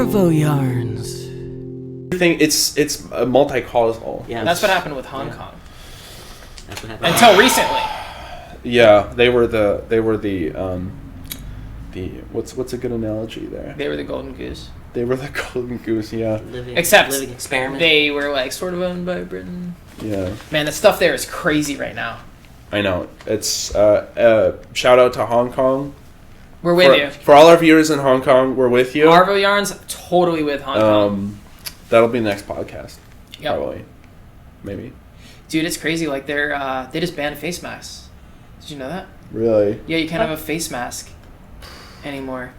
Arvoyarns. I think it's a multi-causal. Yeah, That's what happened with Hong Kong. That's what happened. Until recently. Yeah, they were the what's a good analogy there? They were the golden goose. They were the golden goose, yeah. Living experiment. They were like sort of owned by Britain. Yeah. Man, the stuff there is crazy right now. I know. It's shout out to Hong Kong. We're with you. For all our viewers in Hong Kong, we're with you. Arvoyarns, totally with Hong Kong. That'll be the next podcast. Yep. Probably. Maybe. Dude, it's crazy. Like they just banned face masks. Did you know that? Really? Yeah, you can't have a face mask anymore.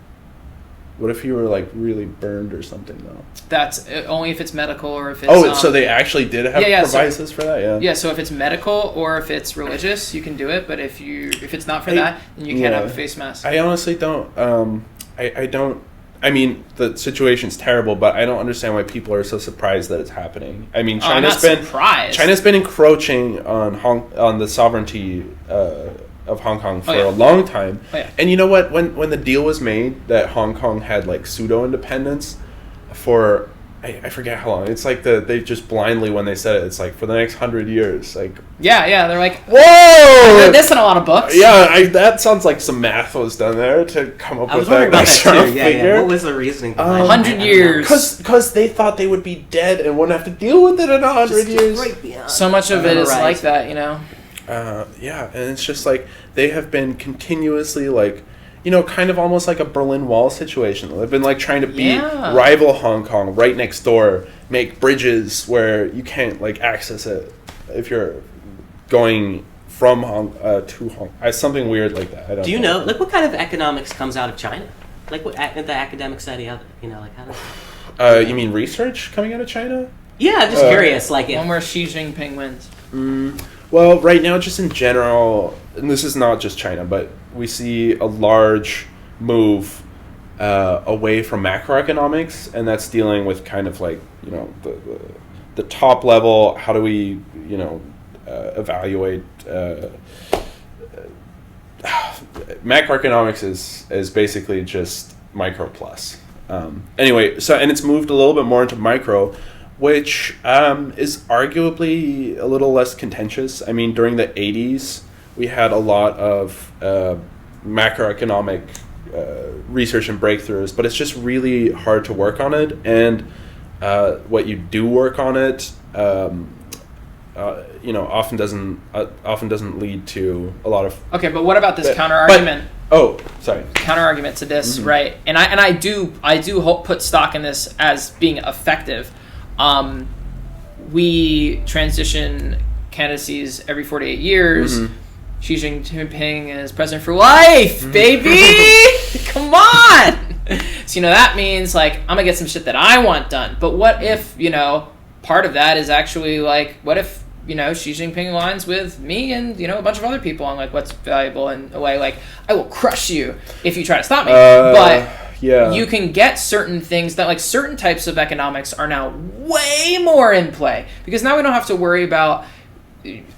What if you were like really burned or something though? That's only if it's medical or if it's... so they actually did have provisos for that? Yeah. Yeah, so if it's medical or if it's religious, you can do it. But if it's not for that, then you can't have a face mask. I honestly don't... I don't... I mean, the situation's terrible, but I don't understand why people are so surprised that it's happening. I mean, China's been encroaching on the sovereignty of Hong Kong for a long time. Oh, yeah. And you know what? When the deal was made that Hong Kong had like pseudo-independence for... I forget how long. It's like they just blindly, when they said it, it's like for the next 100 years. Like Yeah, they're like, whoa! I read this in a lot of books. Yeah, that sounds like some math was done there to come up with that sort of figure. Yeah. What was the reasoning behind 100 years. Because they thought they would be dead and wouldn't have to deal with it in 100 years. Right so much of it is like that, you know? Yeah, and it's just like they have been continuously like, you know, kind of almost like a Berlin Wall situation. They've been like trying to beat rival Hong Kong right next door, make bridges where you can't like access it if you're going from to Hong. Something weird like that. I don't. Do you know like what kind of economics comes out of China? Like what the academic study of it? You know, like how does. You mean research coming out of China? Yeah, I'm just curious. Like when where Xi Jinping wins. Well, right now, just in general, and this is not just China, but we see a large move away from macroeconomics, and that's dealing with kind of like, you know, the top level. How do we, you know, evaluate? Macroeconomics is basically just micro plus. Anyway, and it's moved a little bit more into micro, which is arguably a little less contentious. I mean, during the 80s, we had a lot of macroeconomic research and breakthroughs, but it's just really hard to work on it. And what you do work on it, you know, often doesn't lead to a lot of. Okay, but what about this counter argument? Counter argument to this, right? And I do put stock in this as being effective. We transition candidacies every 48 years. Xi Jinping is president for life, baby! Come on! So, you know, that means, like, I'm gonna get some shit that I want done. But what if, you know, part of that is actually, like, what if, you know, Xi Jinping aligns with me and, you know, a bunch of other people on, like, what's valuable in a way, like, I will crush you if you try to stop me. But... yeah. You can get certain things that, like, certain types of economics are now way more in play. Because now we don't have to worry about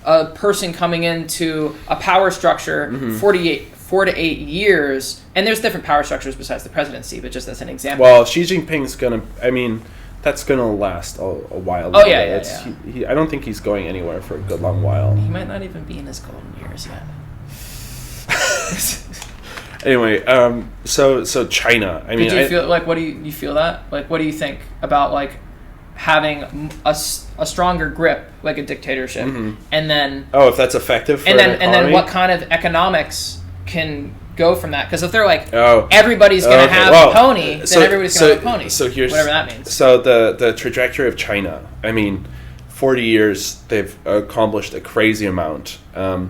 a person coming into a power structure 4 to 8 years. And there's different power structures besides the presidency, but just as an example. Well, Xi Jinping's that's going to last a while. Oh, yeah. I don't think he's going anywhere for a good long while. He might not even be in his golden years yet. Anyway, so China. I mean, do you feel like what do you feel that? Like, what do you think about like having a stronger grip, like a dictatorship, and then if that's effective, for and then what kind of economics can go from that? Because if they're like everybody's going to have a pony, then everybody's going to have a pony. So here's whatever that means. So the trajectory of China. I mean, 40 years they've accomplished a crazy amount. There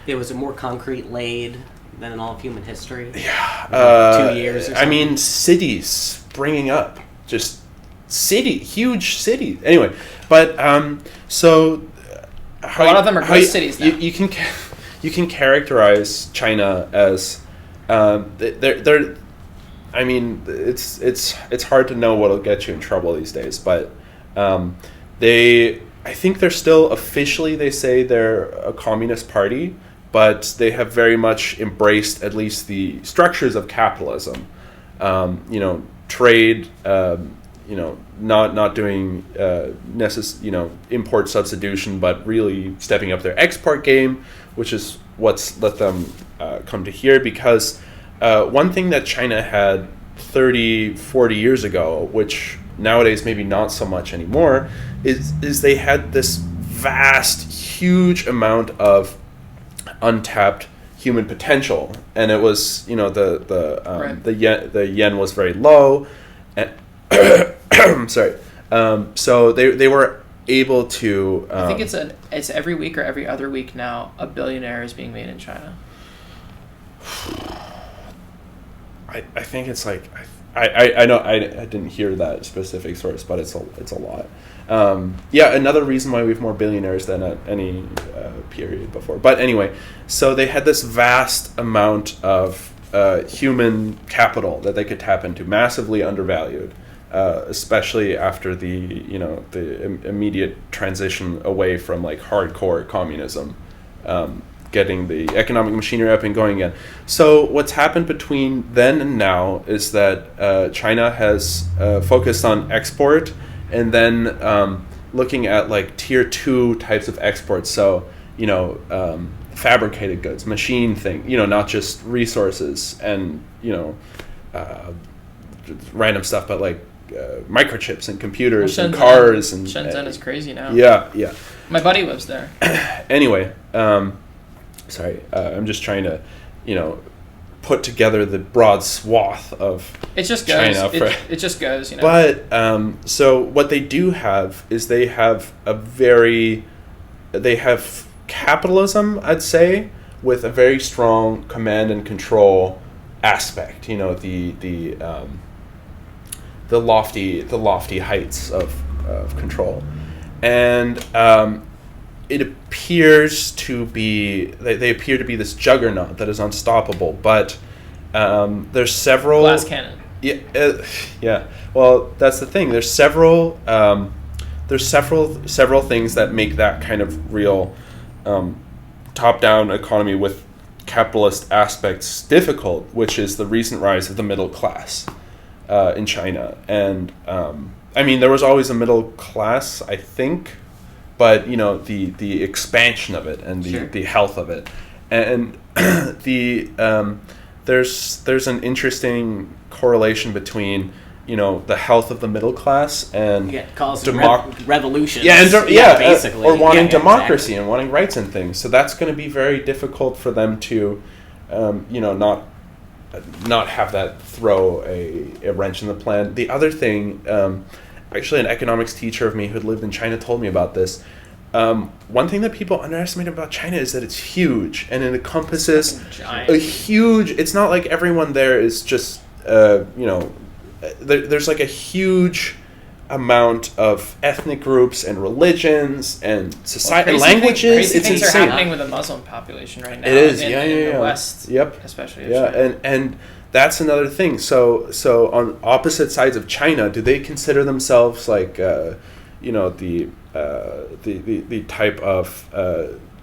was a more concrete laid than in all of human history. Yeah. 2 years or something. I mean, cities springing up. Just huge cities. Anyway, but so... a lot of them are ghost cities now. You can characterize China as... they're I mean, it's hard to know what'll get you in trouble these days, but I think they're still officially, they say they're a communist party, but they have very much embraced at least the structures of capitalism. You know, trade, not doing import substitution, but really stepping up their export game, which is what's let them come to here. Because one thing that China had 30, 40 years ago, which nowadays maybe not so much anymore, is they had this vast, huge amount of untapped human potential, and it was the yen was very low, and sorry, so they were able to. I think it's every week or every other week now a billionaire is being made in China. I think it's like I know I didn't hear that specific source, but it's a lot. Another reason why we have more billionaires than at any period before. But anyway, so they had this vast amount of human capital that they could tap into, massively undervalued, especially after the immediate transition away from like hardcore communism. Getting the economic machinery up and going again. So what's happened between then and now is that China has focused on export, and then looking at like tier 2 types of exports. So fabricated goods, machine thing, not just resources and random stuff, but like microchips and computers and cars and Shenzhen is crazy now. Yeah. My buddy lives there. Anyway. Sorry, I'm just trying to, put together the broad swath of it just goes. China. It just goes, But so what they do have is they have capitalism, I'd say, with a very strong command and control aspect. The lofty heights of control, and it appears to be they appear to be this juggernaut that is unstoppable, but there's several glass cannon. Yeah. Well, that's the thing. There's several things that make that kind of real top-down economy with capitalist aspects difficult, which is the recent rise of the middle class in China. And there was always a middle class, I think. But the expansion of it and the health of it, and there's an interesting correlation between the health of the middle class and revolution. Basically, or wanting democracy and wanting rights and things. So that's going to be very difficult for them to not have that throw a wrench in the plan. The other thing. Actually, an economics teacher of me who had lived in China told me about this. One thing that people underestimate about China is that it's huge, and it encompasses a huge... It's not like everyone there is just, there's like a huge amount of ethnic groups and religions and society, languages. Crazy it's things insane. are happening with the Muslim population right now. It is, in the West, yep, especially. And that's another thing. So on opposite sides of China, do they consider themselves like the type of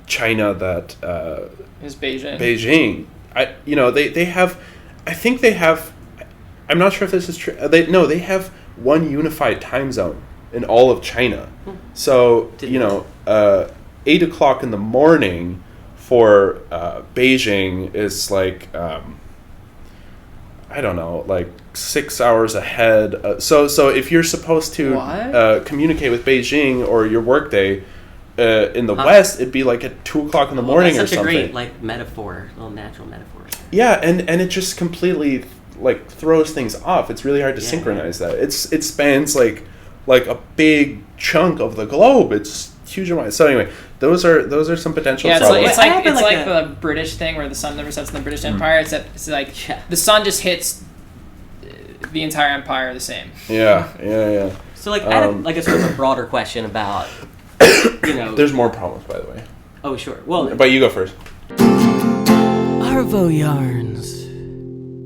China that is Beijing? Beijing. They have. I think they have. I'm not sure if this is true. They have one unified time zone in all of China. So 8:00 in the morning for Beijing is like. I don't know, like 6 hours ahead. So if you're supposed to communicate with Beijing or your workday in the West, it'd be like at 2:00 in the morning or something. That's such a great metaphor, little natural metaphor. Yeah, and it just completely throws things off. It's really hard to synchronize that. It spans like a big chunk of the globe. It's huge amount. So anyway, those are some potential problems. It's like the British thing where the sun never sets in the British Empire. It's like the sun just hits the entire empire the same. Yeah. So I guess sort of a broader question about There's more problems, by the way. Oh sure. Well, but you go first. Arvoyarns.